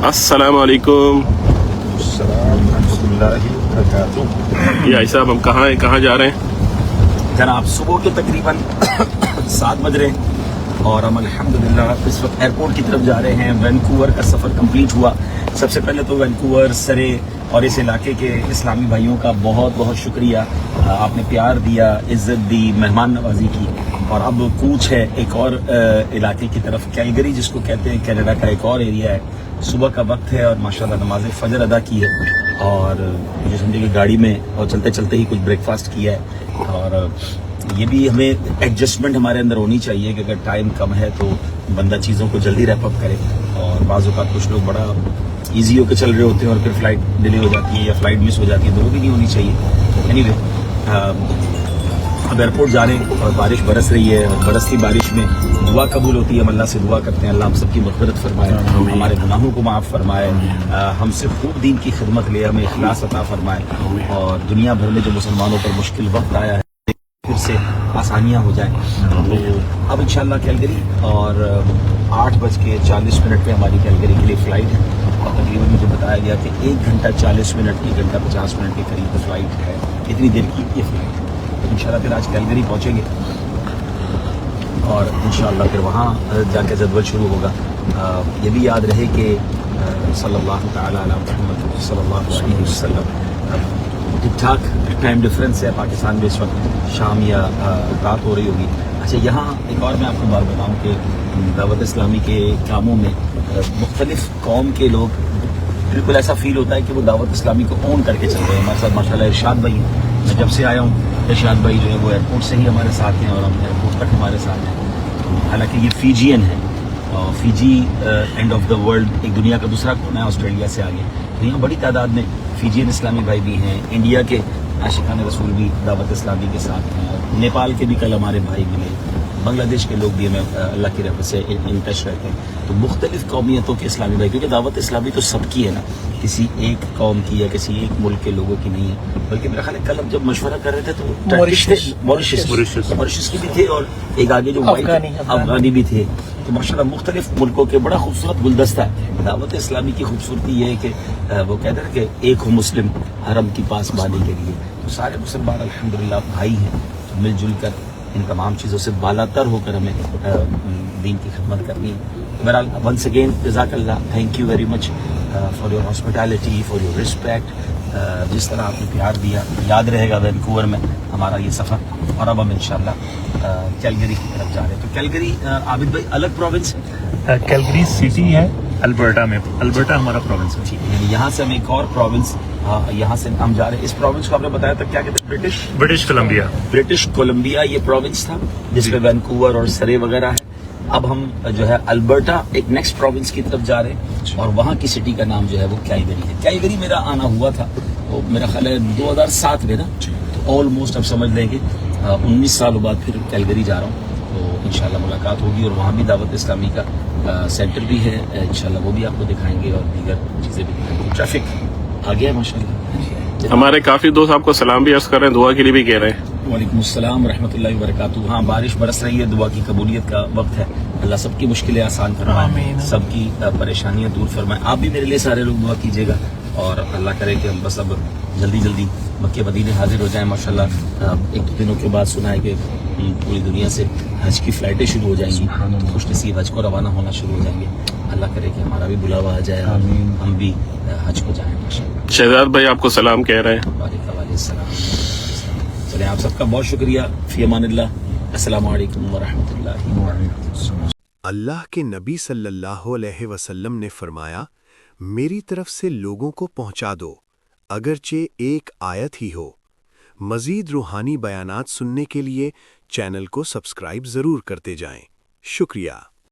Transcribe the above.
अस्सलाम वालेकुम। भाई साहब हम कहाँ जा रहे हैं? जनाब सुबह के तकरीबन 7 बज रहे हैं और हम अल्हम्दुलिल्लाह इस वक्त एयरपोर्ट की तरफ जा रहे हैं। वैंकूवर का सफ़र कंप्लीट हुआ। सबसे पहले तो वैंकूवर, सरे और इस इलाके के इस्लामी भाइयों का बहुत बहुत शुक्रिया। आपने प्यार दिया, इज़्ज़त दी, मेहमान नवाजी की। और अब कूच है एक और इलाके की तरफ, कैलगरी जिसको कहते हैं, कनाडा का एक और एरिया है। सुबह का वक्त है और माशाल्लाह नमाज फजर अदा की है और मुझे समझे कि गाड़ी में और चलते चलते ही कुछ ब्रेकफास्ट किया है। और ये भी हमें एडजस्टमेंट हमारे अंदर होनी चाहिए कि अगर टाइम कम है तो बंदा चीज़ों को जल्दी रैप अप करे। और बाज़ औक़ात कुछ लोग बड़ा ईजी होकर चल रहे होते हैं और फिर फ्लाइट डिले हो जाती है या फ्लाइट मिस हो जाती है, तो वो भी नहीं होनी चाहिए। एनीवे अब एयरपोर्ट जा रहे हैं और बारिश बरस रही है और बरसती बारिश में दुआ कबूल होती है। हम अल्लाह से दुआ करते हैं अल्लाह हम सबकी मग़फ़िरत फरमाए, हमारे गुनाहों को माफ़ फरमाए, हमसे खूब दीन की खिदमत ले, हमें इखलास अता फरमाए और दुनिया भर में जो मुसलमानों पर मुश्किल वक्त आया है फिर से आसानियाँ हो जाएँ। तो अब इंशाअल्लाह कैलगरी और 8:40 पे हमारी कैलगरी के लिए फ़्लाइट है और तकरीबन मुझे बताया गया कि 1 घंटा 40 मिनट 1 घंटा 50 मिनट के करीब फ़्लाइट है। इतनी देर की ये फ़्लाइट है। तो इंशाअल्लाह फिर आज कैलगरी पहुँचेंगे और इंशाअल्लाह फिर वहाँ जाके जदवल शुरू होगा। ये भी याद रहे कि सल्लल्लाहु तआला अला मुहम्मद सल्लल्लाहु अलैहि वसल्लम ठीक ठाक टाइम डिफरेंस है। पाकिस्तान में इस वक्त शाम या रात हो रही होगी। अच्छा, यहाँ एक और मैं आपको बात बताऊँ कि दावत इस्लामी के कामों में मुख्तलिफ कौम के लोग, बिल्कुल ऐसा फील होता है कि वो दावत इस्लामी को ओन करके चल रहे हैं। हमारे साथ माशाल्लाह इरशाद भाई हैं। मैं जब से आया हूँ इरशाद भाई जो है वो एयरपोर्ट से ही हमारे साथ हैं और हम एयरपोर्ट तक हमारे साथ हैं। हालांकि ये फीजियन है और Fiji end of the world, एक दुनिया का दूसरा कोना है ऑस्ट्रेलिया से आगे। तो यहाँ बड़ी तादाद में फीजियन इस्लामी भाई भी हैं। इंडिया के आशिकान रसूल भी दावत इस्लामी के साथ हैं और नेपाल के भी कल हमारे भाई मिले। बांग्लादेश के लोग भी हमें अल्लाह की रहमत से इन टच रहते हैं। तो मुख्तलिफ कौमियतों के इस्लामी भाई, क्योंकि दावत इस्लामी तो सबकी है ना, किसी एक कौम की या किसी एक मुल्क के लोगों की नहीं है। बल्कि मेरा ख्याल है कल हम जब मशवरा कर रहे थे तो मॉरिशस की भी थे और एक आगे जो अफगानी भी थे। तो माशाल्लाह मुख्तलिफ मुल्कों के बड़ा खूबसूरत गुलदस्ता है। दावत इस्लामी की खूबसूरती ये है कि वो कहते हैं कि एक हो मुस्लिम हरम की पासबानी के लिए। तो सारे मुसलमान अल्हम्दुलिल्लाह भाई हैं, तो मिलजुल कर इन तमाम चीज़ों से बालातर होकर हमें दीन की खिदमत करनी है। बहरहाल वंस अगेन जज़ाकल्लाह, thank you very much for your hospitality, for your respect. जिस तरह आपने प्यार दिया, याद रहेगा वैंकूवर में हमारा ये सफ़र। और अब हम इंशाअल्लाह कैलगरी की तरफ जा रहे हैं। तो कैलगरी आबिद भाई अलग प्रोविंस है? कैलगरी सिटी है अल्बर्टा में। अल्बर्टा हमारा प्रोविंस है। ठीक है, यहाँ से हम एक और प्रोविंस, यहाँ से हम जा रहे हैं। इस प्रोविंस को आपने बताया था क्या कहते हैं? British Columbia. ब्रिटिश कोलंबिया ये प्रोविंस था जिसमें वैंकूवर और सरे वगैरह है। अब हम जो है अल्बर्टा एक नेक्स्ट प्रोविंस की तरफ जा रहे हैं और वहाँ की सिटी का नाम जो है वो कैलगरी है। कैलगरी मेरा आना हुआ था तो मेरा ख्याल है 2007 में ना, तो ऑलमोस्ट अब समझ लेंगे 19 सालों बाद फिर कैलगरी जा रहा हूँ। तो इंशाल्लाह मुलाकात होगी और वहाँ भी दावत इस्लामी का सेंटर भी है। इंशाल्लाह वो भी आपको दिखाएंगे और दीगर चीज़ें भी दिखाएंगे। ट्रैफिक आ गया है माशाल्लाह। हमारे काफी दोस्त आपको सलाम भी अर्ज कर रहे हैं, दुआ के लिए भी कह रहे हैं। वालेकुम अस्सलाम रहमतुल्लाहि व बरकातुहू। हाँ, बारिश बरस रही है, दुआ की कबूलियत का वक्त है। अल्लाह सबकी मुश्किलें आसान फरमाए, सबकी परेशानियां दूर फरमाए। आप भी मेरे लिए सारे लोग दुआ कीजिएगा और अल्लाह करे कि हम बस अब जल्दी जल्दी मक्के मदीने हाजिर हो जाएं। माशाल्लाह 1-2 दिनों के बाद सुना है कि पूरी दुनिया से हज की फ़्लाइटें शुरू हो जाएंगी। तो खुशनसीब हज को रवाना होना शुरू हो जाएंगे। अल्लाह करे कि हमारा भी बुलावा आ जाए, हम भी हज को जाएँ माशाल्लाह। शहजाद भाई आपको सलाम कह रहे हैं। वालेकुम। चलें, आप सबका बहुत शुक्रिया। फ़ी अमानिल्लाह। अस्सलामु अलैकुम व रहमतुल्लाहि व बरकातुहू। अल्लाह के नबी सल्लल्लाहु अलैहि वसल्लम ने फरमाया, मेरी तरफ से लोगों को पहुंचा दो, अगरचे एक आयत ही हो। मज़ीद रूहानी बयानात सुनने के लिए चैनल को सब्सक्राइब ज़रूर करते जाएं। शुक्रिया।